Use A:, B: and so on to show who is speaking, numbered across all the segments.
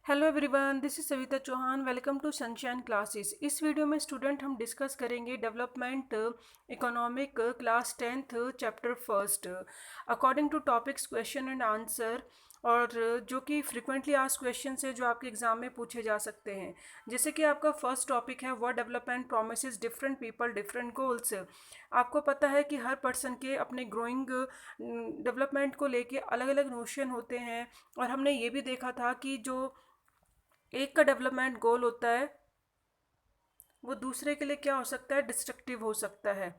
A: Hello everyone, this is Savita Chauhan. Welcome to Sunshine classes. इस video में student हम discuss करेंगे development economic class 10th chapter first according to topics question and answer, और जो कि frequently asked question है जो आपके एग्जाम में पूछे जा सकते हैं। जैसे कि आपका फर्स्ट टॉपिक है what development promises different people different goals. आपको पता है कि हर पर्सन के अपने ग्रोइंग डेवलपमेंट को लेके अलग अलग नोशन होते हैं, और हमने ये भी देखा था कि जो एक का डेवलपमेंट गोल होता है वो दूसरे के लिए क्या हो सकता है, डिस्ट्रक्टिव हो सकता है।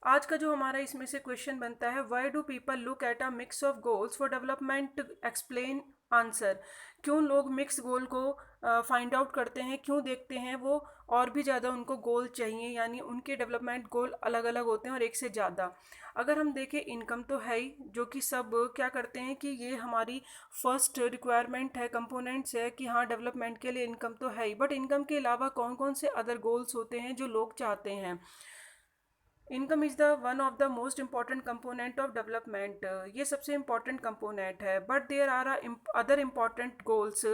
A: आज का जो हमारा इसमें से क्वेश्चन बनता है, why do people look at a mix of goals for development, explain answer. क्यों लोग मिक्स गोल को फाइंड आउट करते हैं, क्यों देखते हैं वो और भी ज़्यादा उनको गोल चाहिए, यानी उनके डेवलपमेंट गोल अलग अलग होते हैं और एक से ज़्यादा। अगर हम देखें, इनकम तो है ही, जो कि सब क्या करते हैं कि ये हमारी फर्स्ट रिक्वायरमेंट है, कंपोनेंट्स है कि हाँ डेवलपमेंट के लिए इनकम तो है ही। बट इनकम के अलावा कौन कौन से अदर गोल्स होते हैं जो लोग चाहते हैं। Income is the one of the most important component of development. ये सबसे इम्पॉर्टेंट कंपोनेंट है, but there are other important goals.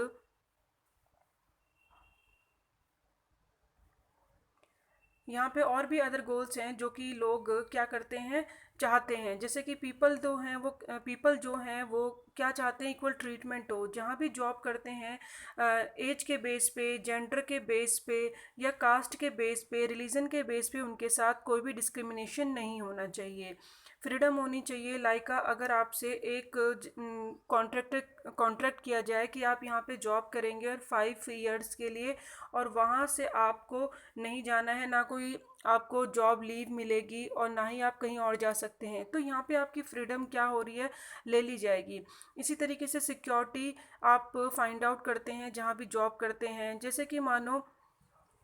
A: यहाँ पे और भी अदर गोल्स हैं जो कि लोग क्या करते हैं, चाहते हैं। जैसे कि पीपल जो हैं वो क्या चाहते हैं, इक्वल ट्रीटमेंट हो। जहाँ भी जॉब करते हैं, एज के बेस पे, जेंडर के बेस पे, या कास्ट के बेस पे, रिलीजन के बेस पे उनके साथ कोई भी डिस्क्रिमिनेशन नहीं होना चाहिए। फ्रीडम होनी चाहिए। लाइक अगर आपसे एक कॉन्ट्रैक्ट किया जाए कि आप यहाँ पे जॉब करेंगे और 5 ईयर्स के लिए, और वहाँ से आपको नहीं जाना है, ना कोई आपको जॉब लीव मिलेगी और ना ही आप कहीं और जा सकते हैं, तो यहाँ पे आपकी फ्रीडम क्या हो रही है, ले ली जाएगी। इसी तरीके से सिक्योरिटी आप फाइंड आउट करते हैं जहाँ भी जॉब करते हैं। जैसे कि मानो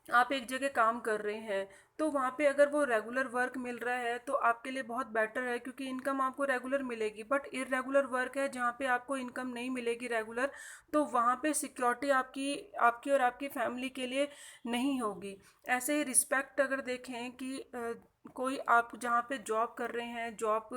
A: आप एक जगह काम कर रहे हैं, तो वहाँ पे अगर वो रेगुलर वर्क मिल रहा है तो आपके लिए बहुत बेटर है, क्योंकि इनकम आपको रेगुलर मिलेगी। बट इरेगुलर वर्क है जहाँ पे आपको इनकम नहीं मिलेगी रेगुलर, तो वहाँ पे सिक्योरिटी आपकी आपकी और आपकी फैमिली के लिए नहीं होगी। ऐसे ही रिस्पेक्ट अगर देखें कि कोई आप जहाँ पे जॉब कर रहे हैं, जॉब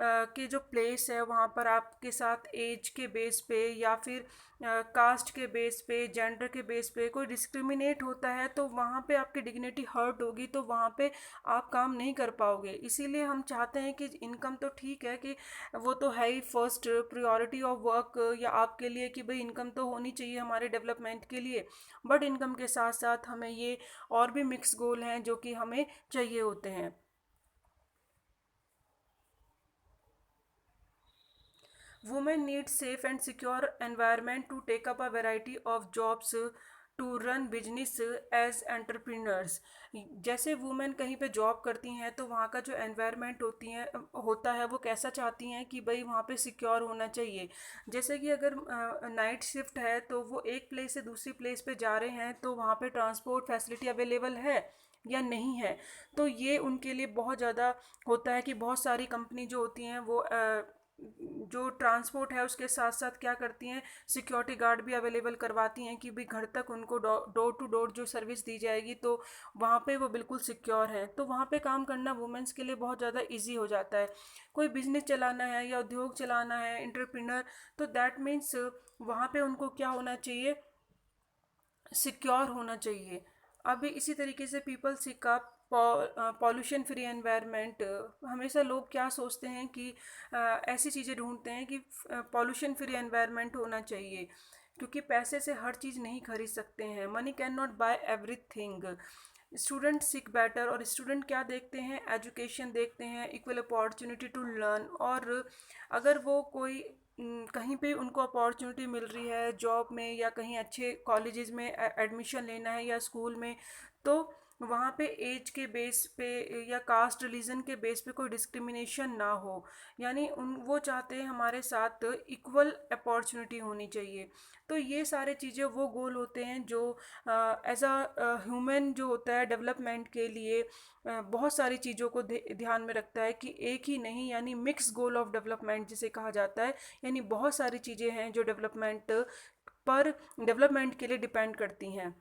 A: के जो प्लेस है वहाँ पर आपके साथ एज के बेस पे या फिर कास्ट के बेस पे, जेंडर के बेस पे कोई डिस्क्रिमिनेट होता है, तो वहाँ पे आपकी डिग्निटी हर्ट होगी, तो वहाँ पे आप काम नहीं कर पाओगे। इसीलिए हम चाहते हैं कि इनकम तो ठीक है कि वो तो है ही फर्स्ट प्रायोरिटी ऑफ वर्क या आपके लिए, कि भाई इनकम तो होनी चाहिए हमारे डेवलपमेंट के लिए। बट इनकम के साथ साथ हमें ये और भी मिक्स गोल हैं जो कि हमें चाहिए होते हैं। Women need safe and secure environment to take up a variety of jobs to run business as entrepreneurs। जैसे वुमेन कहीं पे जॉब करती हैं तो वहाँ का जो एनवायरनमेंट होता है वो कैसा चाहती हैं कि भाई वहाँ पे सिक्योर होना चाहिए। जैसे कि अगर नाइट शिफ्ट है तो वो एक प्लेस से दूसरी प्लेस पे जा रहे हैं, तो वहाँ पे ट्रांसपोर्ट फैसिलिटी अवेलेबल है या नहीं है। तो ये उनके लिए बहुत ज़्यादा होता है कि बहुत सारी कंपनी जो होती हैं वो जो ट्रांसपोर्ट है उसके साथ साथ क्या करती हैं, सिक्योरिटी गार्ड भी अवेलेबल करवाती हैं कि भाई घर तक उनको डोर टू डोर जो सर्विस दी जाएगी, तो वहाँ पे वो बिल्कुल सिक्योर है। तो वहाँ पे काम करना वुमेंस के लिए बहुत ज़्यादा इजी हो जाता है। कोई बिजनेस चलाना है या उद्योग चलाना है, एंटरप्रेन्योर, तो दैट मीन्स वहाँ पे उनको क्या होना चाहिए, सिक्योर होना चाहिए। अभी इसी तरीके से पीपल सिक अप पॉल्यूशन फ्री एनवायरनमेंट। हमेशा लोग क्या सोचते हैं कि ऐसी चीज़ें ढूंढते हैं कि पॉल्यूशन फ्री एनवायरनमेंट होना चाहिए, क्योंकि पैसे से हर चीज़ नहीं खरीद सकते हैं। Money can not buy everything. Student seek better, और स्टूडेंट क्या देखते हैं, एजुकेशन देखते हैं, इक्वल अपॉर्चुनिटी टू लर्न। और अगर वो कोई कहीं पे उनको अपॉर्चुनिटी मिल रही है जॉब में या कहीं अच्छे कॉलेजेस में एडमिशन लेना है या स्कूल में, तो वहाँ पे एज के बेस पे या कास्ट रिलीजन के बेस पे कोई डिस्क्रिमिनेशन ना हो। यानी उन वो चाहते हैं हमारे साथ इक्वल अपॉर्चुनिटी होनी चाहिए। तो ये सारे चीज़ें वो गोल होते हैं जो एज अ ह्यूमन जो होता है डेवलपमेंट के लिए बहुत सारी चीज़ों को ध्यान में रखता है, कि एक ही नहीं, यानी मिक्स गोल ऑफ डेवलपमेंट जिसे कहा जाता है। यानी बहुत सारी चीज़ें हैं जो डेवलपमेंट के लिए डिपेंड करती हैं।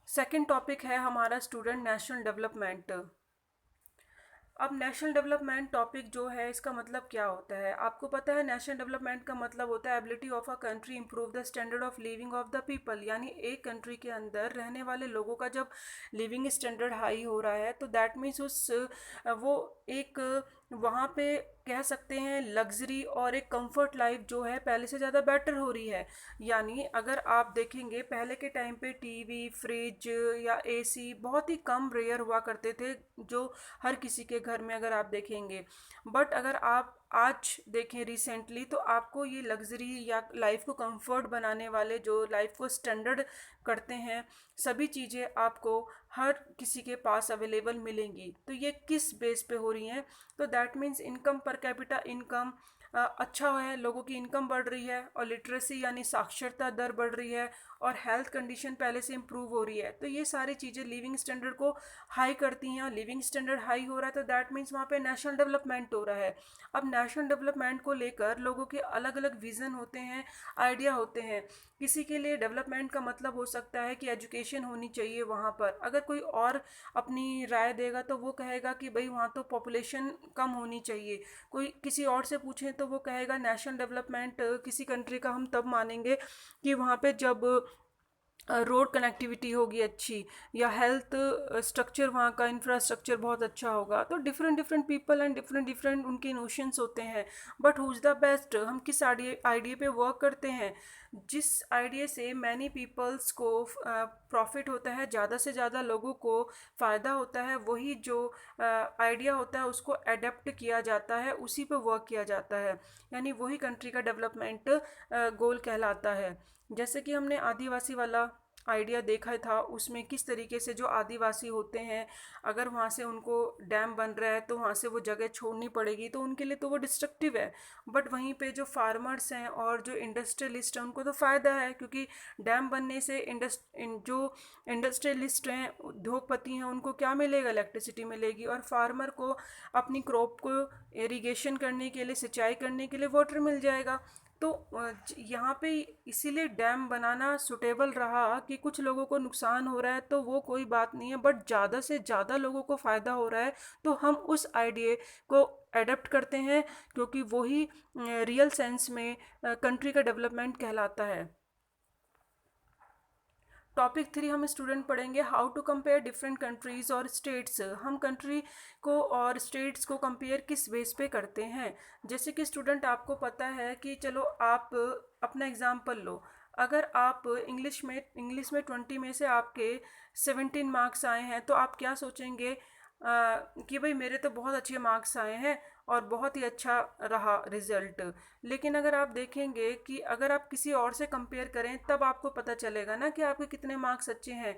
A: सेकंड टॉपिक है हमारा स्टूडेंट नेशनल डेवलपमेंट। अब नेशनल डेवलपमेंट टॉपिक जो है इसका मतलब क्या होता है, आपको पता है नेशनल डेवलपमेंट का मतलब होता है ability of a country improve the standard of living of the people, यानी एक कंट्री के अंदर रहने वाले लोगों का जब लिविंग स्टैंडर्ड हाई हो रहा है तो दैट मीन्स उस वो एक वहाँ पे कह सकते हैं लग्जरी और एक कंफर्ट लाइफ जो है पहले से ज़्यादा बेटर हो रही है। यानी अगर आप देखेंगे पहले के टाइम पे टीवी, फ्रिज या एसी बहुत ही कम रेयर हुआ करते थे जो हर किसी के घर में अगर आप देखेंगे। बट अगर आप आज देखें रिसेंटली तो आपको ये लग्जरी या लाइफ को कंफर्ट बनाने वाले जो लाइफ को स्टैंडर्ड करते हैं सभी चीज़ें आपको हर किसी के पास अवेलेबल मिलेंगी। तो ये किस बेस पे हो रही हैं, तो दैट मीन्स इनकम पर कैपिटा इनकम अच्छा है, लोगों की इनकम बढ़ रही है और लिटरेसी यानी साक्षरता दर बढ़ रही है और हेल्थ कंडीशन पहले से इम्प्रूव हो रही है। तो ये सारी चीज़ें लिविंग स्टैंडर्ड को हाई करती हैं और लिविंग स्टैंडर्ड हाई हो रहा है तो दैट मीन्स वहाँ पे नेशनल डेवलपमेंट हो रहा है। अब नेशनल डेवलपमेंट को लेकर लोगों के अलग अलग विज़न होते हैं, आइडिया होते हैं। किसी के लिए डेवलपमेंट का मतलब हो सकता है कि एजुकेशन होनी चाहिए वहाँ पर, अगर कोई और अपनी राय देगा तो वो कहेगा कि भाई वहाँ तो पॉपुलेशन कम होनी चाहिए। कोई किसी और से पूछें तो वो कहेगा नेशनल डेवलपमेंट किसी कंट्री का हम तब मानेंगे कि वहाँ पे जब रोड कनेक्टिविटी होगी अच्छी या हेल्थ स्ट्रक्चर वहाँ का इंफ्रास्ट्रक्चर बहुत अच्छा होगा। तो different different people and different different उनके नोशंस होते हैं। But who is the best, हम किस आइडिया पे वर्क करते हैं, जिस आइडिया से मैनी पीपल्स को प्रॉफिट होता है, ज़्यादा से ज़्यादा लोगों को फ़ायदा होता है, वही जो आइडिया होता है उसको एडेप्ट किया जाता है, उसी पे वर्क किया जाता है। यानी वही कंट्री का डेवलपमेंट गोल कहलाता है। जैसे कि हमने आदिवासी वाला आइडिया देखा था, उसमें किस तरीके से जो आदिवासी होते हैं अगर वहाँ से उनको डैम बन रहा है तो वहाँ से वो जगह छोड़नी पड़ेगी तो उनके लिए तो वो डिस्ट्रक्टिव है। बट वहीं पे जो फार्मर्स हैं और जो इंडस्ट्रियलिस्ट हैं उनको तो फ़ायदा है, क्योंकि डैम बनने से जो इंडस्ट्रियलिस्ट हैं, उद्योगपति हैं, उनको क्या मिलेगा, इलेक्ट्रिसिटी मिलेगी और फार्मर को अपनी क्रॉप को इरिगेशन करने के लिए, सिंचाई करने के लिए वाटर मिल जाएगा। तो यहाँ पे इसीलिए डैम बनाना सुटेबल रहा कि कुछ लोगों को नुकसान हो रहा है तो वो कोई बात नहीं है, बट ज़्यादा से ज़्यादा लोगों को फ़ायदा हो रहा है तो हम उस आइडिया को एडप्ट करते हैं, क्योंकि वही रियल सेंस में कंट्री का डेवलपमेंट कहलाता है। टॉपिक 3 हम स्टूडेंट पढ़ेंगे how to compare different countries और स्टेट्स। हम कंट्री को और स्टेट्स को कंपेयर किस बेस पे करते हैं। जैसे कि स्टूडेंट आपको पता है कि चलो आप अपना एग्जाम्पल लो, अगर आप इंग्लिश में 20 में से आपके 17 मार्क्स आए हैं तो आप क्या सोचेंगे कि भाई मेरे तो बहुत अच्छे मार्क्स आए हैं और बहुत ही अच्छा रहा रिजल्ट। लेकिन अगर आप देखेंगे कि अगर आप किसी और से कंपेयर करें तब आपको पता चलेगा ना कि आपके कितने मार्क्स अच्छे हैं।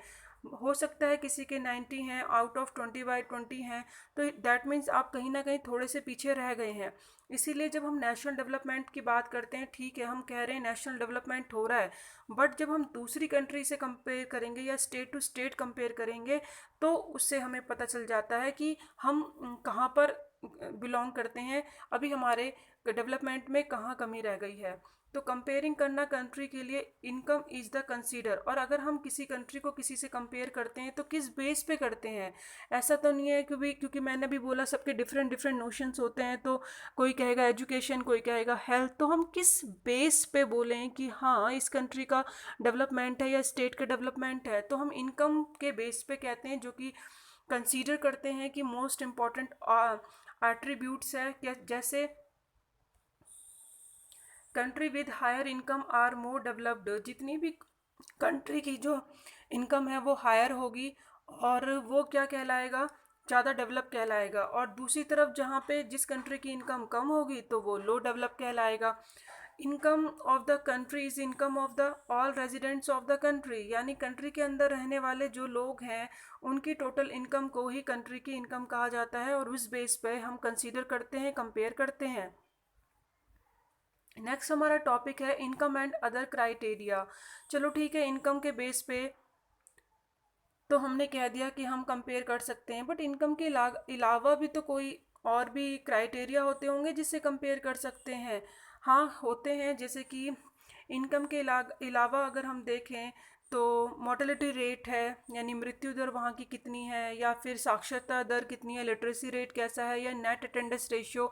A: हो सकता है किसी के 90 हैं आउट ऑफ 20/20 हैं, तो दैट मीन्स आप कहीं ना कहीं थोड़े से पीछे रह गए हैं। इसीलिए जब हम नेशनल डेवलपमेंट की बात करते हैं, ठीक है हम कह रहे हैं नेशनल डेवलपमेंट हो रहा है, बट जब हम दूसरी कंट्री से कंपेयर करेंगे या स्टेट टू स्टेट कंपेयर करेंगे तो उससे हमें पता चल जाता है कि हम कहाँ पर बिलोंग करते हैं, अभी हमारे डेवलपमेंट में कहाँ कमी रह गई है। तो कंपेयरिंग करना कंट्री के लिए इनकम इज़ द कंसीडर, और अगर हम किसी कंट्री को किसी से कंपेयर करते हैं तो किस बेस पे करते हैं। ऐसा तो नहीं है क्योंकि मैंने भी बोला सबके डिफरेंट डिफरेंट नोशंस होते हैं, तो कोई कहेगा एजुकेशन, कोई कहेगा हेल्थ, तो हम किस बेस पे बोलें कि हाँ इस कंट्री का डेवलपमेंट है या स्टेट का डेवलपमेंट है। तो हम इनकम के बेस पे कहते हैं, जो कि कंसीडर करते हैं कि मोस्ट इम्पॉर्टेंट एट्रीब्यूट्स है, जैसे country with higher income are more developed. जितनी भी कंट्री की जो इनकम है वो हायर होगी और वो क्या कहलाएगा, ज़्यादा डेवलप कहलाएगा। और दूसरी तरफ जहाँ पे जिस कंट्री की इनकम कम होगी तो वो लो डेवलप कहलाएगा। Income of the country is income of the all residents of the country, यानी कंट्री के अंदर रहने वाले जो लोग हैं उनकी टोटल इनकम को ही कंट्री की इनकम कहा जाता है और उस बेस पे हम कंसीडर करते हैं, कंपेयर करते हैं। नेक्स्ट हमारा टॉपिक है इनकम एंड अदर क्राइटेरिया। चलो ठीक है, इनकम के बेस पे तो हमने कह दिया कि हम कंपेयर कर सकते हैं, बट इनकम के अलावा भी तो कोई और भी क्राइटेरिया होते होंगे जिससे कंपेयर कर सकते हैं। हाँ होते हैं, जैसे कि इनकम के अलावा अगर हम देखें तो मोर्टेलिटी रेट है यानी मृत्यु दर वहाँ की कितनी है, या फिर साक्षरता दर कितनी है, लिटरेसी रेट कैसा है, या नेट अटेंडेंस रेशियो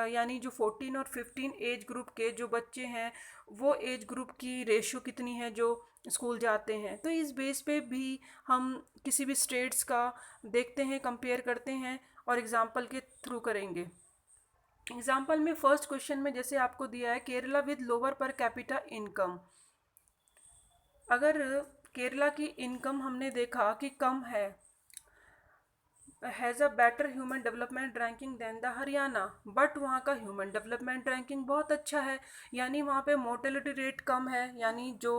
A: यानी जो 14 और 15 एज ग्रुप के जो बच्चे हैं वो एज ग्रुप की रेशियो कितनी है जो स्कूल जाते हैं। तो इस बेस पे भी हम किसी भी स्टेट्स का देखते हैं, कंपेयर करते हैं और एग्जाम्पल के थ्रू करेंगे। एग्जाम्पल में फर्स्ट क्वेश्चन में जैसे आपको दिया है Kerala with lower per capita income. अगर केरला की इनकम हमने देखा कि कम है, has a better human development ranking than the Haryana, but वहाँ का ह्यूमन डेवलपमेंट रैंकिंग बहुत अच्छा है, यानी वहाँ पे मोर्टेलिटी रेट कम है। यानी जो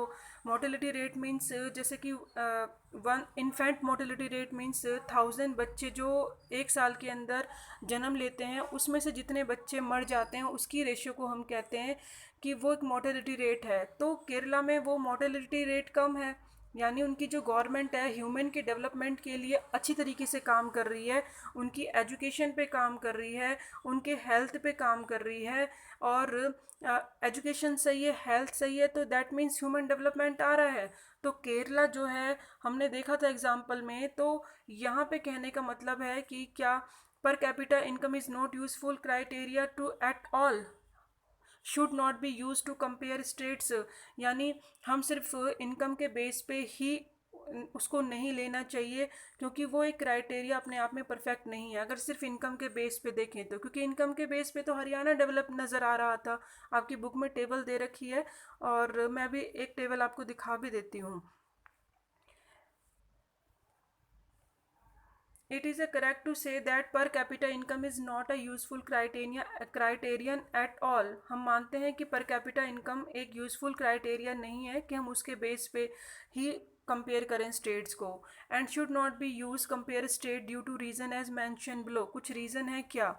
A: मोर्टेलिटी रेट मीन्स जैसे कि one infant mortality rate means 1000 बच्चे जो एक साल के अंदर जन्म लेते हैं उसमें से जितने बच्चे मर जाते हैं उसकी रेशियो को हम कहते हैं कि वो एक मोर्टेलिटी रेट है। तो केरला में वो मोर्टेलिटी रेट कम है, यानी उनकी जो गवर्नमेंट है ह्यूमन के डेवलपमेंट के लिए अच्छी तरीके से काम कर रही है, उनकी एजुकेशन पे काम कर रही है, उनके हेल्थ पे काम कर रही है। और एजुकेशन सही है, हेल्थ सही है, तो दैट मीन्स ह्यूमन डेवलपमेंट आ रहा है। तो केरला जो है हमने देखा था एग्जाम्पल में, तो यहाँ पे कहने का मतलब है कि क्या per capita income is not useful criteria to at all, should not be use to compare states, यानी हम सिर्फ इनकम के बेस पे ही उसको नहीं लेना चाहिए, क्योंकि वो एक क्राइटेरिया अपने आप में परफेक्ट नहीं है अगर सिर्फ इनकम के बेस पे देखें तो। क्योंकि इनकम के बेस पे तो हरियाणा डेवलप नज़र आ रहा था, आपकी बुक में टेबल दे रखी है और मैं भी एक टेबल आपको दिखा भी देती हूँ। It is correct to say that per capita income is not a useful criterion at all। हम मानते हैं कि per capita income एक useful criteria नहीं है कि हम उसके बेस पे ही कंपेयर करें स्टेट्स को। And should not be use compare state due to reason as mention below. कुछ रीजन है क्या?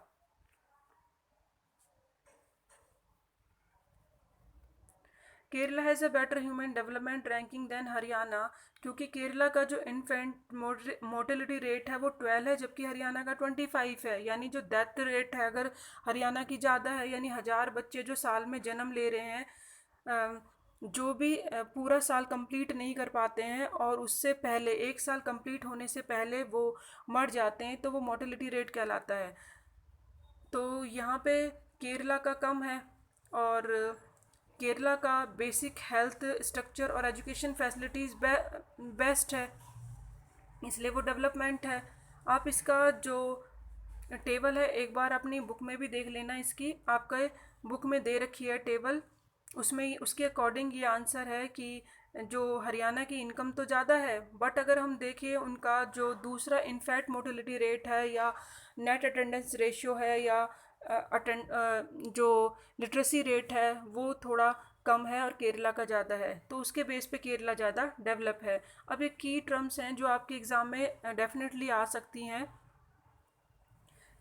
A: Kerala has a better human development ranking than Haryana, क्योंकि केरला का जो इन्फेंट मोर्टेलिटी रेट है वो 12 है जबकि हरियाणा का 25 है। यानी जो डेथ रेट है अगर हरियाणा की ज़्यादा है, यानी 1000 बच्चे जो साल में जन्म ले रहे हैं जो भी पूरा साल कंप्लीट नहीं कर पाते हैं और उससे पहले एक साल कंप्लीट होने से पहले वो मर जाते हैं, तो वो मोर्टेलिटी रेट कहलाता है। तो यहाँ पे केरला का कम है, और केरला का बेसिक हेल्थ स्ट्रक्चर और एजुकेशन फैसिलिटीज़ बेस्ट है, इसलिए वो डेवलपमेंट है। आप इसका जो टेबल है एक बार अपनी बुक में भी देख लेना, इसकी आपका बुक में दे रखी है टेबल, उसमें उसके अकॉर्डिंग ये आंसर है कि जो हरियाणा की इनकम तो ज़्यादा है, बट अगर हम देखें उनका जो दूसरा इनफैक्ट मोर्टेलिटी रेट है या नेट अटेंडेंस रेशियो है या जो लिटरेसी रेट है वो थोड़ा कम है और केरला का ज़्यादा है, तो उसके बेस पे केरला ज़्यादा डेवलप है। अब एक की टर्म्स हैं जो आपके एग्ज़ाम में डेफिनेटली आ सकती हैं।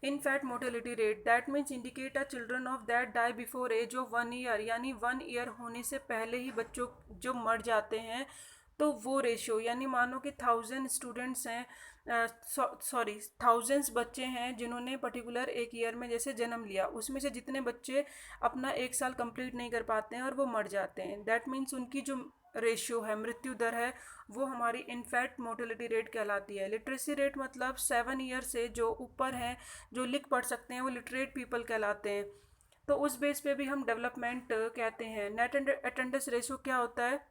A: In fact mortality rate that means indicate a children of that die before age of 1 year, यानी 1 ईयर होने से पहले ही बच्चों जो मर जाते हैं, तो वो रेशियो, यानी मानो कि 1000 स्टूडेंट्स हैं, सॉरी 1000 बच्चे हैं जिन्होंने पर्टिकुलर एक ईयर में जैसे जन्म लिया, उसमें से जितने बच्चे अपना एक साल कंप्लीट नहीं कर पाते हैं और वो मर जाते हैं, दैट मीन्स उनकी जो रेशियो है, मृत्यु दर है, वो हमारी इनफैक्ट मोर्टेलिटी रेट कहलाती है। लिटरेसी रेट मतलब 7 ईयर से जो ऊपर हैं, जो लिख पढ़ सकते हैं, वो लिटरेट पीपल कहलाते हैं। तो उस बेस पे भी हम डेवलपमेंट कहते हैं। नेट अटेंडेंस रेशियो क्या होता है?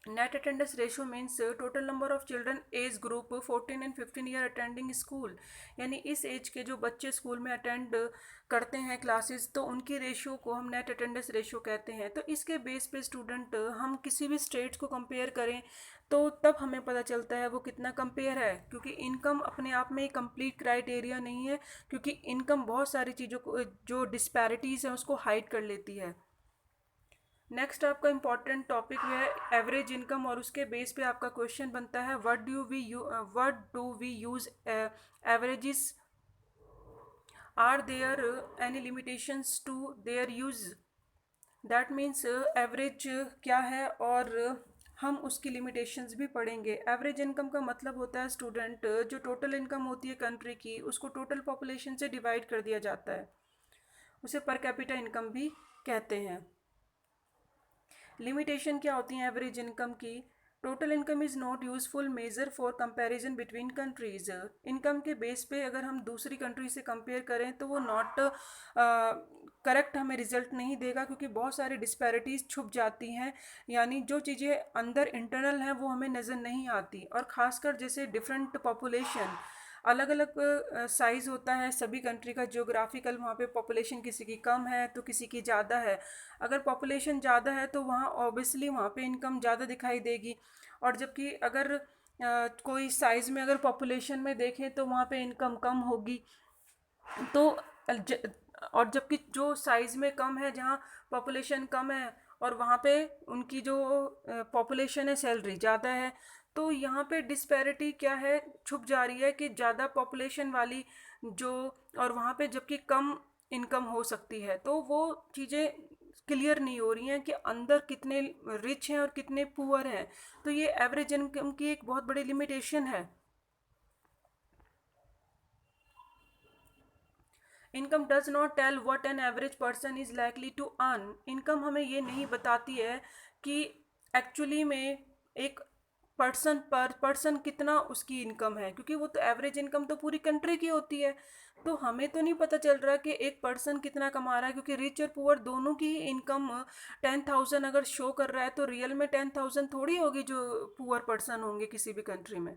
A: Net attendance ratio means total number of children age group 14 and 15 year attending school, यानी इस एज के जो बच्चे स्कूल में अटेंड करते हैं क्लासेस, तो उनकी रेशियो को हम नेट अटेंडेंस रेशियो कहते हैं। तो इसके बेस पे स्टूडेंट हम किसी भी स्टेट्स को कंपेयर करें तो तब हमें पता चलता है वो कितना कंपेयर है, क्योंकि इनकम अपने आप में कंप्लीट क्राइटेरिया नहीं है, क्योंकि इनकम बहुत सारी चीज़ों को जो डिस्पैरिटीज़ हैं उसको हाइड कर लेती है। नेक्स्ट आपका इंपॉर्टेंट टॉपिक है एवरेज इनकम, और उसके बेस पे आपका क्वेश्चन बनता है what do we use averages, are there any limitations to their use. That means average क्या है और हम उसकी लिमिटेशंस भी पढ़ेंगे। एवरेज इनकम का मतलब होता है स्टूडेंट जो टोटल इनकम होती है कंट्री की उसको टोटल पॉपुलेशन से डिवाइड कर दिया जाता है, उसे पर कैपिटा इनकम भी कहते हैं। लिमिटेशन क्या होती है एवरेज इनकम की? Total income is not useful measure for comparison between countries. Income के बेस पे अगर हम दूसरी कंट्री से कंपेयर करें तो वो नॉट करेक्ट हमें रिजल्ट नहीं देगा, क्योंकि बहुत सारी डिस्पैरिटीज़ छुप जाती हैं, यानी जो चीज़ें अंदर इंटरनल हैं वो हमें नज़र नहीं आती। और ख़ासकर जैसे डिफरेंट पॉपुलेशन, अलग अलग साइज़ होता है सभी कंट्री का जियोग्राफिकल, वहाँ पे पॉपुलेशन किसी की कम है तो किसी की ज़्यादा है। अगर पॉपुलेशन ज़्यादा है तो वहाँ ऑब्वियसली वहाँ पे इनकम ज़्यादा दिखाई देगी, और जबकि अगर कोई साइज़ में अगर पॉपुलेशन में देखें तो वहाँ पे इनकम कम होगी। तो ज, और जबकि जो साइज़ में कम है, जहाँ पॉपुलेशन कम है और वहाँ पे उनकी जो पॉपुलेशन है सैलरी ज़्यादा है, तो यहाँ पे डिस्पैरिटी क्या है, छुप जा रही है कि ज़्यादा पॉपुलेशन वाली जो, और वहाँ पे जबकि कम इनकम हो सकती है, तो वो चीज़ें क्लियर नहीं हो रही हैं कि अंदर कितने रिच हैं और कितने पुअर हैं। तो ये एवरेज इनकम की एक बहुत बड़ी लिमिटेशन है। Income does not tell what an average person is likely to earn. Income हमें ये नहीं बताती है कि एक्चुअली में एक पर्सन कितना उसकी इनकम है, क्योंकि वो तो एवरेज इनकम तो पूरी कंट्री की होती है। तो हमें तो नहीं पता चल रहा कि एक पर्सन कितना कमा रहा है, क्योंकि रिच और पुअर दोनों की इनकम 10,000 अगर शो कर रहा है तो रियल में 10,000 थोड़ी होगी जो पुअर पर्सन होंगे किसी भी कंट्री में।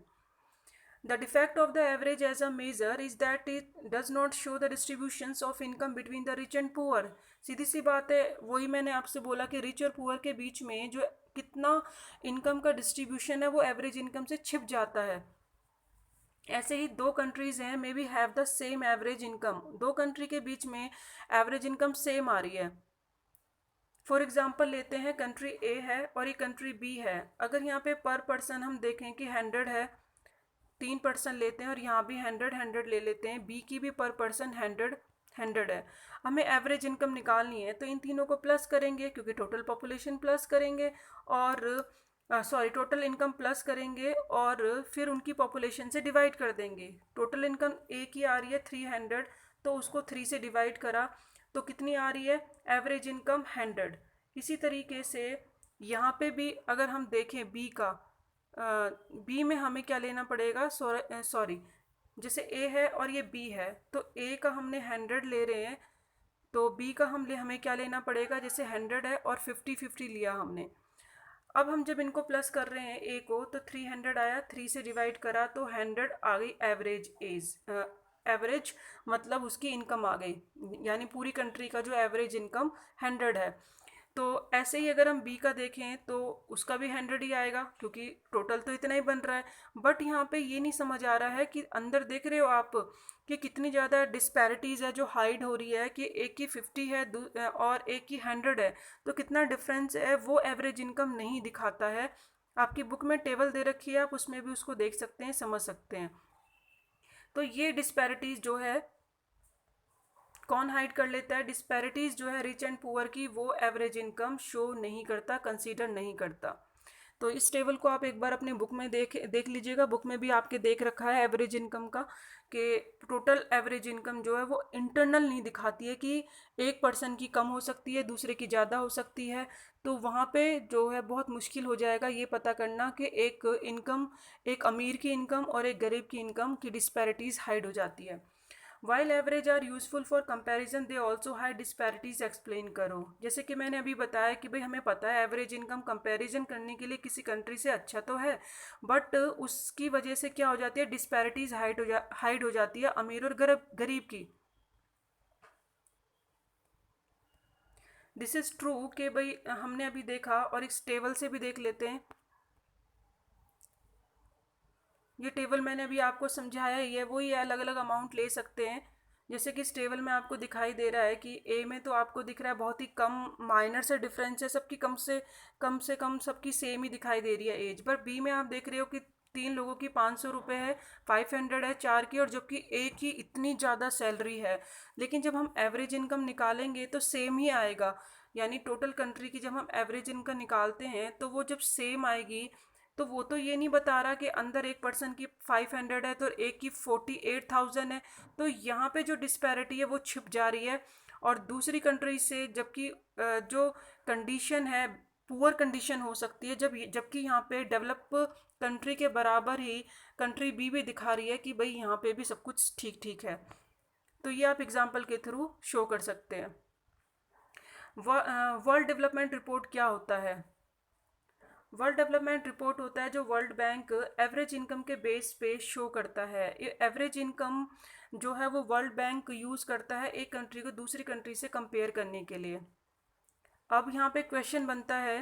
A: The defect of the average as a measure is that it does not show the distributions of income between the rich and poor। सीधी सी बात है, वही मैंने आपसे बोला कि रिच और पुअर के बीच में जो कितना इनकम का डिस्ट्रीब्यूशन है वो एवरेज इनकम से छिप जाता है। ऐसे ही दो कंट्रीज हैं, may be have the same average income, दो कंट्री के बीच में एवरेज इनकम सेम आ रही है। फॉर एग्जाम्पल लेते हैं, कंट्री ए है और ये कंट्री बी है। अगर यहाँ पे पर पर्सन हम देखें कि 100 है, 3% लेते हैं, और यहाँ भी 100 ले लेते हैं, बी की भी पर पर्सन 100 है। हमें एवरेज इनकम निकालनी है तो इन तीनों को प्लस करेंगे, क्योंकि टोटल पॉपुलेशन प्लस करेंगे, और सॉरी टोटल इनकम प्लस करेंगे और फिर उनकी पॉपुलेशन से डिवाइड कर देंगे। टोटल इनकम ए की आ रही है 300, तो उसको 3 से डिवाइड करा तो कितनी आ रही है, एवरेज इनकम 100। इसी तरीके से यहाँ पे भी अगर हम देखें बी का, बी में हमें क्या लेना पड़ेगा, सॉरी जैसे ए है और ये बी है, तो ए का हमने 100 ले रहे हैं, तो बी का हमें क्या लेना पड़ेगा, जैसे 100 है और 50-50 लिया हमने। अब हम जब इनको प्लस कर रहे हैं ए को, तो 300 आया, 3 से डिवाइड करा तो 100 आ गई एवरेज एज, एवरेज मतलब उसकी इनकम आ गई, यानी पूरी कंट्री का जो एवरेज इनकम 100 है। तो ऐसे ही अगर हम बी का देखें तो उसका भी 100 ही आएगा, क्योंकि टोटल तो इतना ही बन रहा है। बट यहाँ पे ये नहीं समझ आ रहा है कि अंदर देख रहे हो आप कि कितनी ज़्यादा डिस्पैरिटीज़ है जो हाइड हो रही है, कि एक की 50 है और एक की 100 है, तो कितना डिफरेंस है वो एवरेज इनकम नहीं दिखाता है। आपकी बुक में टेबल दे रखी है, आप उसमें भी उसको देख सकते हैं, समझ सकते हैं। तो ये डिस्पैरिटीज़ जो है कौन हाइड कर लेता है, डिस्पैरिटीज़ जो है रिच एंड पुअर की, वो एवरेज इनकम शो नहीं करता, कंसीडर नहीं करता। तो इस टेबल को आप एक बार अपनी बुक में देख लीजिएगा, बुक में भी आपके देख रखा है एवरेज इनकम का, कि टोटल एवरेज इनकम जो है वो इंटरनल नहीं दिखाती है कि एक पर्सन की कम हो सकती है दूसरे की ज़्यादा हो सकती है। तो वहाँ पे जो है बहुत मुश्किल हो जाएगा ये पता करना कि एक इनकम, एक अमीर की इनकम और एक गरीब की इनकम की डिस्पैरिटीज़ हाइड हो जाती है। While average are useful for comparison they also hide disparities explain करो। जैसे कि मैंने अभी बताया कि भाई हमें पता है एवरेज इनकम कंपैरिजन करने के लिए किसी कंट्री से अच्छा तो है, बट उसकी वजह से क्या हो जाती है, डिस्पैरिटीज हाइड हो जाती है अमीर और गरीब की। दिस इज़ ट्रू कि भाई हमने अभी देखा, और इस टेबल से भी देख लेते हैं। ये टेबल मैंने अभी आपको समझाया ही है, वही अलग अलग अमाउंट ले सकते हैं। जैसे कि इस टेबल में आपको दिखाई दे रहा है कि ए में तो आपको दिख रहा है बहुत ही कम माइनर से डिफरेंस है, सबकी कम सबकी सेम ही दिखाई दे रही है एज। पर बी में आप देख रहे हो कि 3 लोगों की 500 रुपये है, 500 है 4 की, और जबकि ए की इतनी ज़्यादा सैलरी है। लेकिन जब हम एवरेज इनकम निकालेंगे तो सेम ही आएगा, यानी टोटल कंट्री की जब हम एवरेज इनकम निकालते हैं तो वो जब सेम आएगी, तो वो तो ये नहीं बता रहा कि अंदर एक पर्सन की 500 है तो एक की 48,000 है। तो यहाँ पे जो डिस्पैरिटी है वो छिप जा रही है। और दूसरी कंट्री से जबकि जो कंडीशन है पुअर कंडीशन हो सकती है, जबकि यहाँ पे डेवलप कंट्री के बराबर ही कंट्री बी भी दिखा रही है कि भाई यहाँ पे भी सब कुछ ठीक ठीक है। तो ये आप एग्जाम्पल के थ्रू शो कर सकते हैं। वर्ल्ड डेवलपमेंट रिपोर्ट क्या होता है? वर्ल्ड डेवलपमेंट रिपोर्ट होता है जो वर्ल्ड बैंक एवरेज इनकम के बेस पे शो करता है। ये एवरेज इनकम जो है वो वर्ल्ड बैंक यूज़ करता है एक कंट्री को दूसरी कंट्री से कंपेयर करने के लिए। अब यहाँ पे क्वेश्चन बनता है,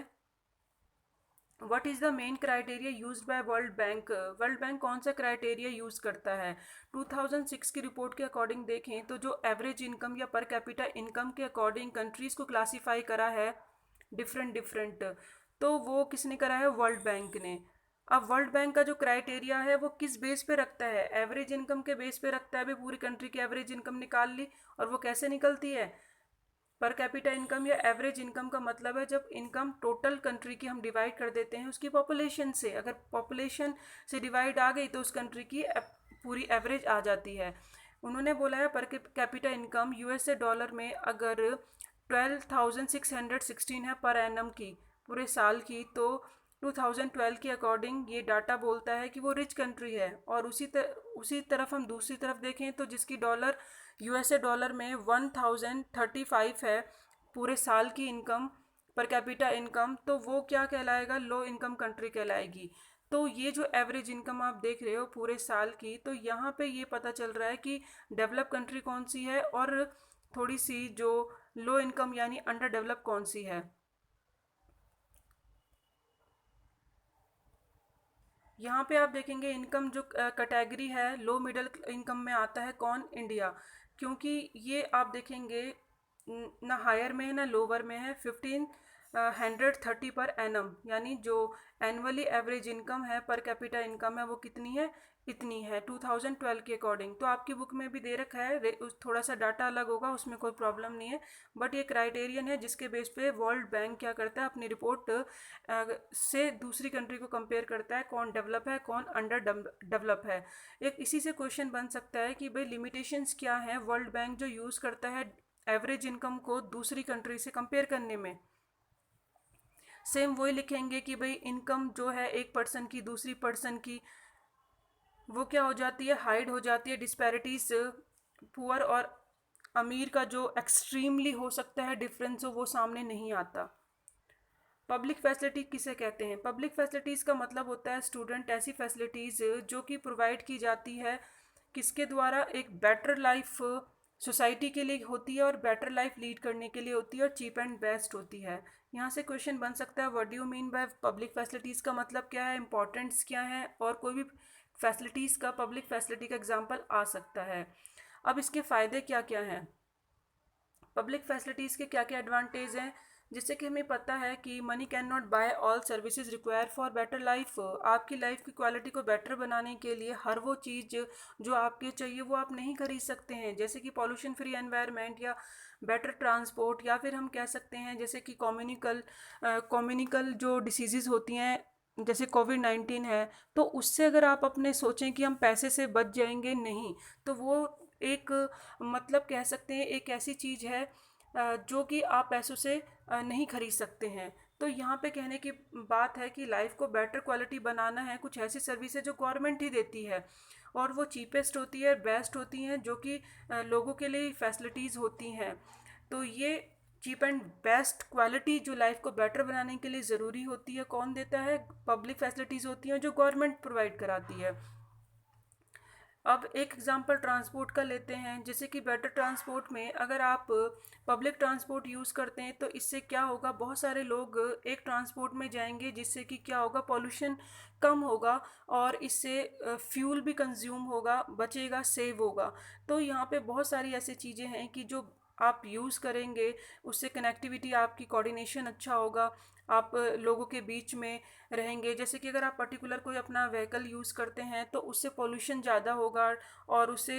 A: what is the main criteria used by world bank? World bank कौन सा क्राइटेरिया यूज़ करता है? 2006 की रिपोर्ट के अकॉर्डिंग देखें तो जो एवरेज इनकम या पर कैपिटा इनकम के अकॉर्डिंग कंट्रीज़ को क्लासीफाई करा है डिफरेंट डिफरेंट, तो वो किसने करा है? वर्ल्ड बैंक ने। अब वर्ल्ड बैंक का जो क्राइटेरिया है वो किस बेस पे रखता है? एवरेज इनकम के बेस पे रखता है। अभी पूरी कंट्री की एवरेज इनकम निकाल ली, और वो कैसे निकलती है? पर कैपिटा इनकम या एवरेज इनकम का मतलब है जब इनकम टोटल कंट्री की हम डिवाइड कर देते हैं उसकी पॉपुलेशन से। अगर पॉपुलेशन से डिवाइड आ गई तो उस कंट्री की पूरी एवरेज आ जाती है। उन्होंने बोला है पर कैपिटा इनकम यूएसए डॉलर में अगर 12,616 है पर एनम की पूरे साल की, तो 2012 के अकॉर्डिंग ये डाटा बोलता है कि वो रिच कंट्री है। और उसी तरफ हम दूसरी तरफ देखें तो जिसकी डॉलर यूएसए डॉलर में 1035 है पूरे साल की इनकम पर कैपिटा इनकम, तो वो क्या कहलाएगा? लो इनकम कंट्री कहलाएगी। तो ये जो एवरेज इनकम आप देख रहे हो पूरे साल की, तो यहाँ पे ये पता चल रहा है कि डेवलप कंट्री कौन सी है और थोड़ी सी जो लो इनकम यानी अंडर डेवलप कौन सी है। यहाँ पे आप देखेंगे इनकम जो कैटेगरी है लो मिडिल इनकम में आता है कौन? इंडिया। क्योंकि ये आप देखेंगे ना हायर में है ना लोअर में है। 1530 पर एनम यानी जो एनुअली एवरेज इनकम है पर कैपिटा इनकम है वो कितनी है? इतनी है 2012 के अकॉर्डिंग। तो आपकी बुक में भी दे रखा है, थोड़ा सा डाटा अलग होगा, उसमें कोई प्रॉब्लम नहीं है, बट ये क्राइटेरियन है जिसके बेस पे वर्ल्ड बैंक क्या करता है अपनी रिपोर्ट से दूसरी कंट्री को कंपेयर करता है कौन डेवलप है कौन अंडर डेवलप है। एक इसी से क्वेश्चन बन सकता है कि भाई लिमिटेशंस क्या है वर्ल्ड बैंक जो यूज़ करता है एवरेज इनकम को दूसरी कंट्री से कंपेयर करने में। सेम वही लिखेंगे कि भाई इनकम जो है एक पर्सन की दूसरी पर्सन की वो क्या हो जाती है? हाइड हो जाती है। डिस्पैरिटीज पुअर और अमीर का जो एक्सट्रीमली हो सकता है डिफरेंस हो वो सामने नहीं आता। पब्लिक फैसिलिटी किसे कहते हैं? पब्लिक फैसिलिटीज़ का मतलब होता है स्टूडेंट ऐसी फैसिलिटीज़ जो कि प्रोवाइड की जाती है किसके द्वारा? एक बेटर लाइफ सोसाइटी के लिए होती है और बेटर लाइफ लीड करने के लिए होती है और चीप एंड बेस्ट होती है। यहाँ से क्वेश्चन बन सकता है what do you mean by public facilities का मतलब क्या है, इंपॉर्टेंस क्या है, और कोई भी फैसिलिटीज़ का पब्लिक फैसिलिटी का एग्जाम्पल आ सकता है। अब इसके फ़ायदे क्या क्या हैं? पब्लिक फैसिलिटीज़ के क्या क्या एडवांटेज हैं? जिससे कि हमें पता है कि money can not buy all services require for better life. आपकी लाइफ की क्वालिटी को बेटर बनाने के लिए हर वो चीज़ जो आपके चाहिए वो आप नहीं खरीद सकते हैं, जैसे कि पॉल्यूशन फ्री एनवायरनमेंट या बेटर ट्रांसपोर्ट, या फिर हम कह सकते हैं जैसे कि कम्युनिकल जो डिसीज़ होती हैं जैसे कोविड-19 है, तो उससे अगर आप अपने सोचें कि हम पैसे से बच जाएंगे, नहीं। तो वो एक मतलब कह सकते हैं एक ऐसी चीज़ है जो कि आप पैसों से नहीं खरीद सकते हैं। तो यहाँ पे कहने की बात है कि लाइफ को बेटर क्वालिटी बनाना है, कुछ ऐसी सर्विस है जो गवर्नमेंट ही देती है और वो चीपेस्ट होती है, बेस्ट होती हैं, जो कि लोगों के लिए फैसिलिटीज़ होती हैं। तो ये चीप एंड बेस्ट क्वालिटी जो लाइफ को बेटर बनाने के लिए ज़रूरी होती है कौन देता है? पब्लिक फैसिलिटीज़ होती हैं जो गवर्नमेंट प्रोवाइड कराती है। अब एक एग्जांपल ट्रांसपोर्ट का लेते हैं, जैसे कि बेटर ट्रांसपोर्ट में अगर आप पब्लिक ट्रांसपोर्ट यूज़ करते हैं तो इससे क्या होगा? बहुत सारे लोग एक ट्रांसपोर्ट में जाएंगे जिससे कि क्या होगा? पॉल्यूशन कम होगा और इससे फ्यूल भी कंज्यूम होगा, बचेगा, सेव होगा। तो यहाँ पे बहुत सारी ऐसी चीज़ें हैं कि जो आप यूज़ करेंगे उससे कनेक्टिविटी आपकी कोऑर्डिनेशन अच्छा होगा, आप लोगों के बीच में रहेंगे। जैसे कि अगर आप पर्टिकुलर कोई अपना व्हीकल यूज़ करते हैं तो उससे पोल्यूशन ज़्यादा होगा और उससे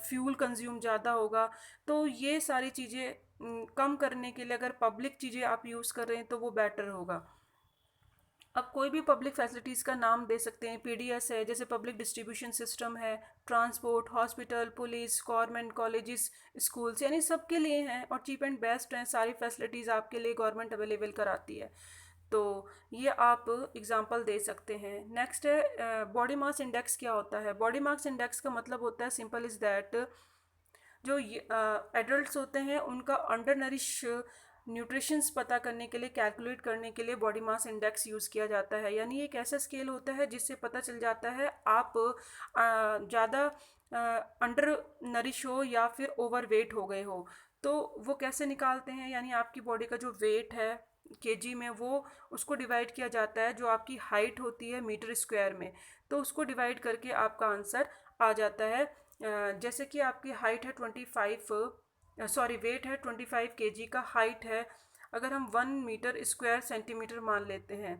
A: फ्यूल कंज्यूम ज़्यादा होगा। तो ये सारी चीज़ें कम करने के लिए अगर पब्लिक चीज़ें आप यूज़ कर रहे हैं तो वो बेटर होगा। अब कोई भी पब्लिक फैसिलिटीज़ का नाम दे सकते हैं। पीडीएस है, जैसे पब्लिक डिस्ट्रीब्यूशन सिस्टम है, transport, hospital, police, government colleges, schools, यानी सबके लिए हैं और चीप एंड बेस्ट हैं। सारी फैसिलिटीज़ आपके लिए गवर्नमेंट अवेलेबल कराती है। तो ये आप एग्जांपल दे सकते हैं। नेक्स्ट है बॉडी मास इंडेक्स क्या होता है। बॉडी मास इंडेक्स का मतलब होता है सिंपल इज़ दैट जो एडल्ट्स होते हैं उनका अंडर नरिश न्यूट्रिशंस पता करने के लिए, कैलकुलेट करने के लिए बॉडी मास इंडेक्स यूज़ किया जाता है। यानी एक ऐसा स्केल होता है जिससे पता चल जाता है आप ज़्यादा अंडर नरिश हो या फिर ओवर वेट हो गए हो। तो वो कैसे निकालते हैं, यानी आपकी बॉडी का जो वेट है केजी में, वो उसको डिवाइड किया जाता है जो आपकी हाइट होती है मीटर स्क्वायर में, तो उसको डिवाइड करके आपका आंसर आ जाता है। जैसे कि आपकी हाइट है 25, सॉरी वेट है 25 केजी का, हाइट है अगर हम 1 मीटर स्क्वायर सेंटीमीटर मान लेते हैं,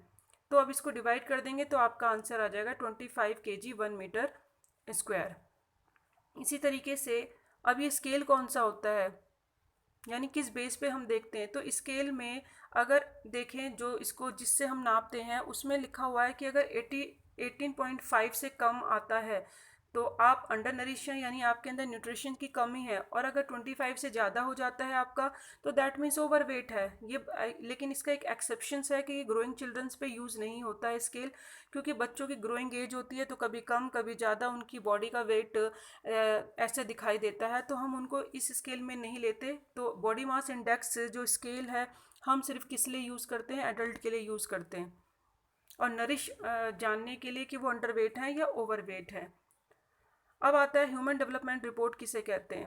A: तो अब इसको डिवाइड कर देंगे तो आपका आंसर आ जाएगा 25 केजी 1 मीटर स्क्वायर। इसी तरीके से अब ये स्केल कौन सा होता है, यानी किस बेस पे हम देखते हैं, तो स्केल में अगर देखें जो इसको जिससे हम नापते हैं उसमें लिखा हुआ है कि अगर 18.5 से कम आता है तो आप अंडर नरिश हैं, यानी आपके अंदर न्यूट्रिशन की कमी है, और अगर 25 से ज़्यादा हो जाता है आपका तो दैट मीन्स ओवर वेट है ये। लेकिन इसका एक एक्सेप्शंस है कि ग्रोइंग चिल्ड्रंस पे यूज़ नहीं होता है स्केल, क्योंकि बच्चों की ग्रोइंग एज होती है तो कभी कम कभी ज़्यादा उनकी बॉडी का वेट ऐसे दिखाई देता है, तो हम उनको इस स्केल में नहीं लेते। तो बॉडी मास इंडेक्स जो स्केल है हम सिर्फ किस लिए यूज़ करते हैं, एडल्ट के लिए यूज़ करते हैं, और नरिश जानने के लिए कि वो अंडर वेट है या ओवर वेट है। अब आता है ह्यूमन डेवलपमेंट रिपोर्ट किसे कहते हैं।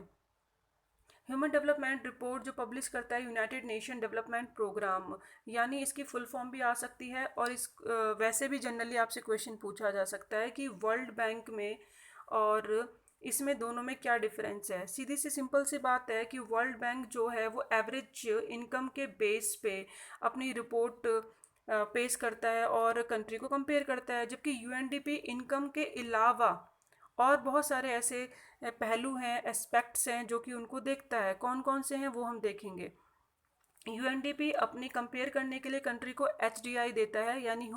A: ह्यूमन डेवलपमेंट रिपोर्ट जो पब्लिश करता है यूनाइटेड नेशन डेवलपमेंट प्रोग्राम, यानी इसकी फुल फॉर्म भी आ सकती है, और इस वैसे भी जनरली आपसे क्वेश्चन पूछा जा सकता है कि वर्ल्ड बैंक में और इसमें दोनों में क्या डिफरेंस है। सीधी सी सिंपल सी बात है कि वर्ल्ड बैंक जो है वो एवरेज इनकम के बेस पे अपनी रिपोर्ट पेश करता है और कंट्री को कंपेयर करता है, जबकि यूएनडीपी इनकम के अलावा और बहुत सारे ऐसे पहलू हैं, एस्पेक्ट्स हैं जो कि उनको देखता है। कौन कौन से हैं वो हम देखेंगे। यूएनडीपी अपनी कंपेयर करने के लिए कंट्री को एचडीआई देता है, यानी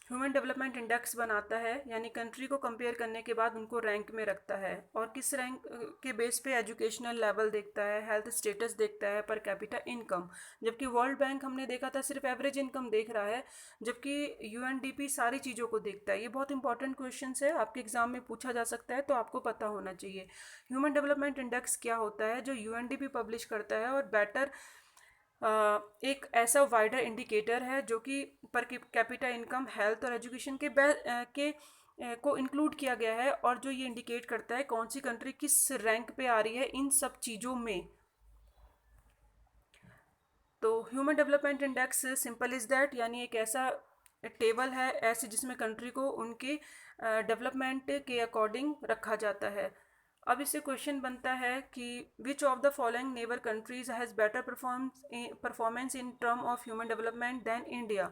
A: ह्यूमन डेवलपमेंट इंडेक्स बनाता है, यानी कंट्री को कंपेयर करने के बाद उनको रैंक में रखता है, और किस रैंक के बेस पे एजुकेशनल लेवल देखता है, हेल्थ स्टेटस देखता है, पर कैपिटा इनकम। जबकि वर्ल्ड बैंक हमने देखा था सिर्फ एवरेज इनकम देख रहा है, जबकि यूएनडीपी सारी चीज़ों को देखता है। ये बहुत इंपॉर्टेंट क्वेश्चन है, आपके एग्जाम में पूछा जा सकता है, तो आपको पता होना चाहिए। ह्यूमन डेवलपमेंट इंडेक्स क्या होता है जो यूएनडीपी पब्लिश करता है, और बेटर एक ऐसा वाइडर इंडिकेटर है जो कि पर कैपिटा इनकम, हेल्थ और एजुकेशन को इंक्लूड किया गया है, और जो ये इंडिकेट करता है कौन सी कंट्री किस रैंक पे आ रही है इन सब चीज़ों में। तो human development index simple is that, यानी एक ऐसा टेबल है ऐसे जिसमें कंट्री को उनके डेवलपमेंट के अकॉर्डिंग रखा जाता है। अब इससे क्वेश्चन बनता है कि which of the following neighbour countries has better performance in term of human development than India.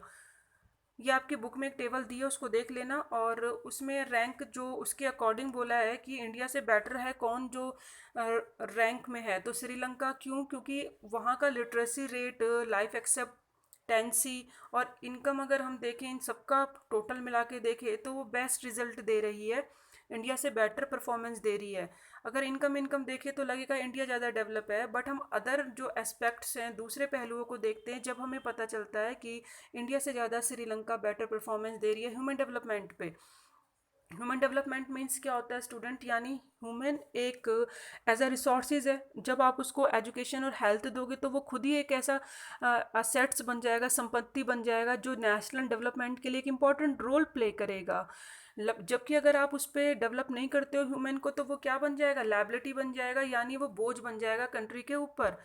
A: ये आपकी बुक में एक टेबल दी है, उसको देख लेना, और उसमें रैंक जो उसके अकॉर्डिंग बोला है कि इंडिया से बेटर है कौन जो रैंक में है, तो श्रीलंका। क्यों? क्योंकि वहाँ का लिटरेसी रेट, लाइफ एक्सेप्टेंसी और इनकम अगर हम देखें, इन सबका टोटल मिला के देखें तो वो बेस्ट रिजल्ट दे रही है, इंडिया से बेटर परफॉर्मेंस दे रही है। अगर इनकम देखें तो लगेगा इंडिया ज़्यादा डेवलप है, बट हम अदर जो एस्पेक्ट्स हैं, दूसरे पहलुओं को देखते हैं, जब हमें पता चलता है कि इंडिया से ज़्यादा श्रीलंका बेटर परफॉर्मेंस दे रही है ह्यूमन डेवलपमेंट पे। ह्यूमन डेवलपमेंट मीन्स क्या होता है स्टूडेंट, यानी ह्यूमन एक एज अ रिसोर्सेज है। जब आप उसको एजुकेशन और हेल्थ दोगे तो वो खुद ही एक ऐसा असेट्स बन जाएगा, संपत्ति बन जाएगा, जो नेशनल डेवलपमेंट के लिए एक इम्पॉर्टेंट रोल प्ले करेगा। जबकि अगर आप उस पर डेवलप नहीं करते हो ह्यूमन को, तो वो क्या बन जाएगा, लायबिलिटी बन जाएगा, यानी वो बोझ बन जाएगा कंट्री के ऊपर।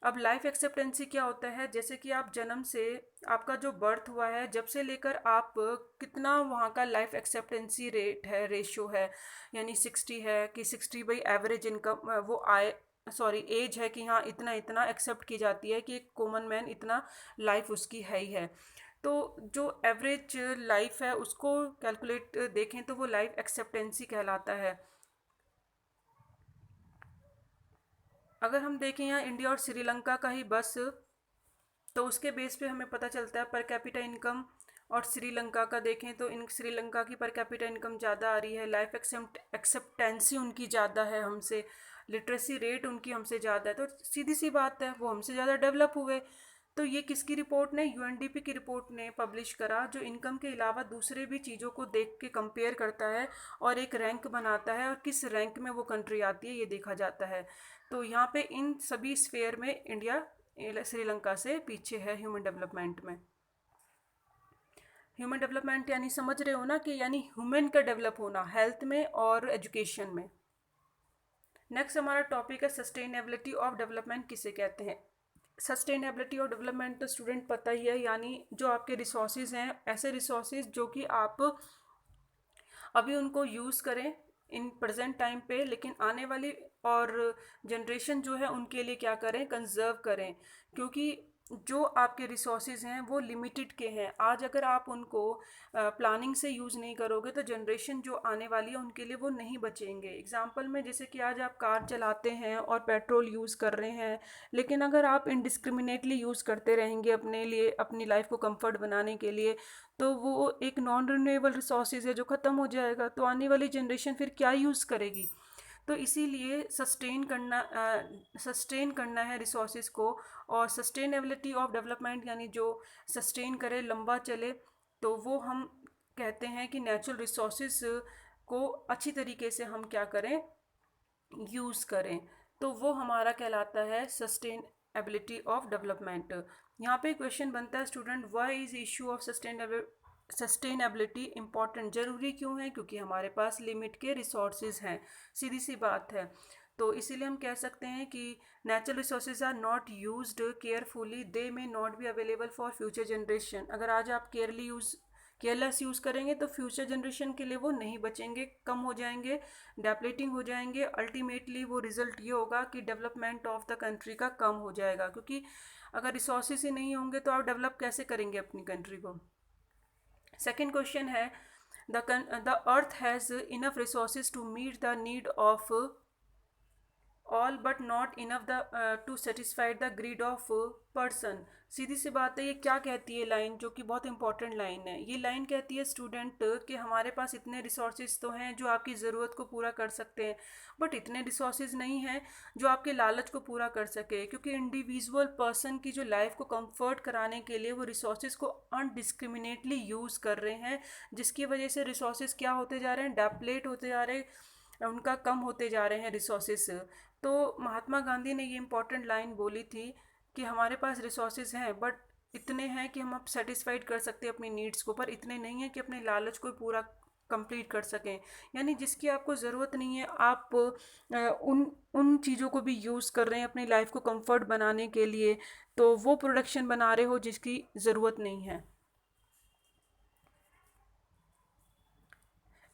A: अब लाइफ एक्सेप्टेंसी क्या होता है, जैसे कि आप जन्म से, आपका जो बर्थ हुआ है जब से लेकर आप कितना वहाँ का लाइफ एक्सेप्टेंसी रेट है, रेशियो है, यानी 60 है कि 60 बाई एवरेज इनकम वो आए, सॉरी एज है कि हाँ इतना इतना एक्सेप्ट की जाती है कि एक कॉमन मैन इतना लाइफ उसकी है ही है। तो जो एवरेज लाइफ है उसको कैलकुलेट देखें तो वो लाइफ एक्सेप्टेंसी कहलाता है। अगर हम देखें यहाँ इंडिया और श्रीलंका का ही बस, तो उसके बेस पे हमें पता चलता है पर कैपिटा इनकम, और श्रीलंका का देखें तो इन श्रीलंका की पर कैपिटा इनकम ज़्यादा आ रही है, लाइफ एक्सेप्टेंसी उनकी ज़्यादा है हमसे, लिटरेसी रेट उनकी हमसे ज़्यादा है, तो सीधी सी बात है वो हमसे ज़्यादा डेवलप हुए। तो ये किसकी रिपोर्ट ने, यूएनडीपी की रिपोर्ट ने पब्लिश करा, जो इनकम के अलावा दूसरे भी चीज़ों को देख के कंपेयर करता है और एक रैंक बनाता है, और किस रैंक में वो कंट्री आती है ये देखा जाता है। तो यहाँ पे इन सभी स्फेयर में इंडिया श्रीलंका से पीछे है ह्यूमन डेवलपमेंट में। ह्यूमन डेवलपमेंट यानी समझ रहे हो ना कि यानी ह्यूमन का डेवलप होना हेल्थ में और एजुकेशन में। नेक्स्ट हमारा टॉपिक है सस्टेनेबिलिटी ऑफ डेवलपमेंट किसे कहते हैं। सस्टेनेबिलिटी ऑफ डेवलपमेंट तो स्टूडेंट पता ही है, यानी जो आपके रिसोर्सेज हैं, ऐसे रिसोर्सेज जो कि आप अभी उनको यूज़ करें इन प्रेजेंट टाइम पे, लेकिन आने वाली और जनरेशन जो है उनके लिए क्या करें, कंजर्व करें, क्योंकि जो आपके रिसोर्सेज हैं वो लिमिटेड के हैं। आज अगर आप उनको प्लानिंग से यूज़ नहीं करोगे तो जनरेशन जो आने वाली है उनके लिए वो नहीं बचेंगे। एग्जांपल में जैसे कि आज आप कार चलाते हैं और पेट्रोल यूज़ कर रहे हैं, लेकिन अगर आप इनडिस्क्रिमिनेटली यूज़ करते रहेंगे अपने लिए, अपनी लाइफ को कंफर्ट बनाने के लिए, तो वो एक नॉन रिन्यूएबल रिसोर्सेज है जो ख़त्म हो जाएगा, तो आने वाली जनरेशन फिर क्या यूज़ करेगी। तो इसीलिए सस्टेन करना है रिसोर्सेज को, और सस्टेनेबिलिटी ऑफ डेवलपमेंट यानी जो सस्टेन करे, लंबा चले, तो वो हम कहते हैं कि नेचुरल रिसोर्सेज को अच्छी तरीके से हम क्या करें, यूज़ करें। तो वो हमारा कहलाता है सस्टेनेबिलिटी ऑफ डेवलपमेंट। यहाँ पे क्वेश्चन बनता है student, why is issue of sustainability important, ज़रूरी क्यों है, क्योंकि हमारे पास लिमिट के रिसोर्सेज हैं, सीधी सी बात है। तो इसीलिए हम कह सकते हैं कि natural resources are not used carefully, they may not be available for future generation. अगर आज आप केयरलेस यूज़ करेंगे तो फ्यूचर जनरेशन के लिए वो नहीं बचेंगे, कम हो जाएंगे, डेप्लेटिंग हो जाएंगे। अल्टीमेटली वो रिजल्ट ये होगा कि डेवलपमेंट ऑफ द कंट्री का कम हो जाएगा, क्योंकि अगर रिसोर्सेज ही नहीं होंगे तो आप डेवलप कैसे करेंगे अपनी कंट्री को। सेकेंड क्वेश्चन है, the earth has enough resources to meet the need of all but not enough to satisfy the greed of person. सीधी सी बात है, ये क्या कहती है लाइन, जो कि बहुत इंपॉर्टेंट लाइन है। ये लाइन कहती है स्टूडेंट कि हमारे पास इतने रिसोर्सेज तो हैं जो आपकी ज़रूरत को पूरा कर सकते हैं, बट इतने रिसोर्सेज नहीं हैं जो आपके लालच को पूरा कर सके, क्योंकि इंडिविजुअल पर्सन की जो लाइफ को कंफर्ट कराने के लिए वो रिसोर्सेज को अनडिस्क्रिमिनेटली यूज़ कर रहे हैं, जिसकी वजह से रिसोर्सेज क्या होते जा रहे हैं, डेप्लेट होते जा रहे हैं, उनका कम होते जा रहे हैं रिसोर्सेज। तो महात्मा गांधी ने ये इम्पॉर्टेंट लाइन बोली थी कि हमारे पास रिसोर्सेज हैं, बट इतने हैं कि हम अब सेटिस्फाइड कर सकते हैं अपनी नीड्स को, पर इतने नहीं हैं कि अपने लालच को पूरा कंप्लीट कर सकें। यानी जिसकी आपको ज़रूरत नहीं है, आप उन चीज़ों को भी यूज़ कर रहे हैं अपनी लाइफ को कंफर्ट बनाने के लिए, तो वो प्रोडक्शन बना रहे हो जिसकी ज़रूरत नहीं है।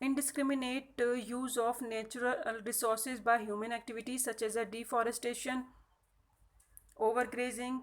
A: Indiscriminate use of natural resources by human activities such as deforestation, overgrazing,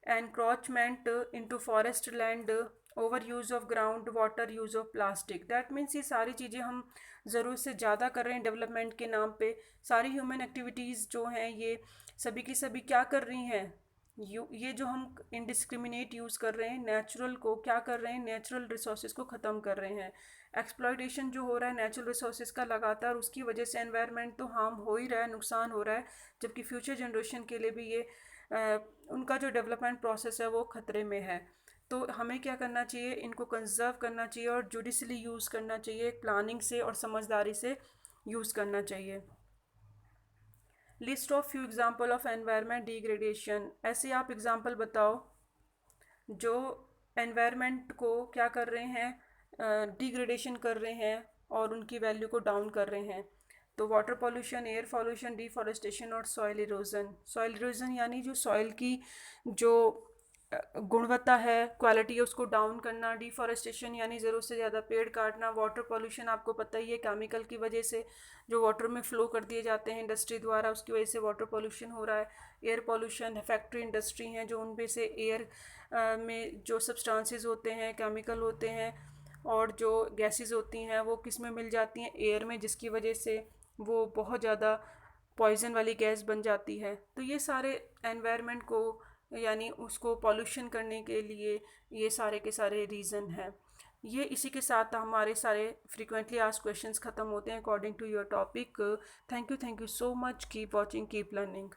A: encroachment into forest land, overuse of groundwater, use of plastic. That means ये सारी चीज़ें हम ज़रूरत से ज़्यादा कर रहे हैं डेवलपमेंट के नाम पे। सारी ह्यूमन एक्टिविटीज़ जो हैं ये सभी की सभी क्या कर रही हैं, ये जो हम इनडिस्क्रिमिनेट यूज़ कर रहे हैं, नेचुरल को क्या कर रहे हैं, नेचुरल रिसोर्सेज को ख़त्म कर रहे हैं। एक्सप्लॉयटेशन जो हो रहा है नेचुरल रिसोर्सेज का लगातार, उसकी वजह से एनवायरनमेंट तो हार्म हो ही रहा है, नुकसान हो रहा है, जबकि फ्यूचर जनरेशन के लिए भी ये उनका जो डेवलपमेंट प्रोसेस है वो ख़तरे में है। तो हमें क्या करना चाहिए, इनको कंजर्व करना चाहिए और जुडिशली यूज़ करना चाहिए, प्लानिंग से और समझदारी से यूज़ करना चाहिए। List of few example of environment degradation, ऐसे आप एग्जाम्पल बताओ जो एनवायरनमेंट को क्या कर रहे हैं, डिग्रेडेशन कर रहे हैं और उनकी वैल्यू को डाउन कर रहे हैं। तो water pollution, air pollution, deforestation और सॉइल इरोजन। सॉइल इरोजन यानी जो सॉइल की जो गुणवत्ता है, क्वालिटी है, उसको डाउन करना। डिफॉरेस्टेशन यानी ज़रूरत से ज़्यादा पेड़ काटना। वाटर पॉल्यूशन आपको पता ही है, केमिकल की वजह से जो वाटर में फ़्लो कर दिए जाते हैं इंडस्ट्री द्वारा, उसकी वजह से वाटर पॉल्यूशन हो रहा है। एयर पॉल्यूशन, फैक्ट्री इंडस्ट्री हैं जो उनमें से एयर में जो सब्सटेंसेस होते हैं, केमिकल होते हैं और जो गैसेस होती हैं वो किस में मिल जाती हैं, एयर में, जिसकी वजह से वो बहुत ज़्यादा पॉइजन वाली गैस बन जाती है। तो ये सारे एनवायरनमेंट को यानी उसको पॉल्यूशन करने के लिए ये सारे के सारे रीज़न हैं। ये इसी के साथ हमारे सारे फ्रीक्वेंटली आस्क्ड क्वेश्चंस ख़त्म होते हैं according to your topic. Thank you so much, keep watching, keep learning.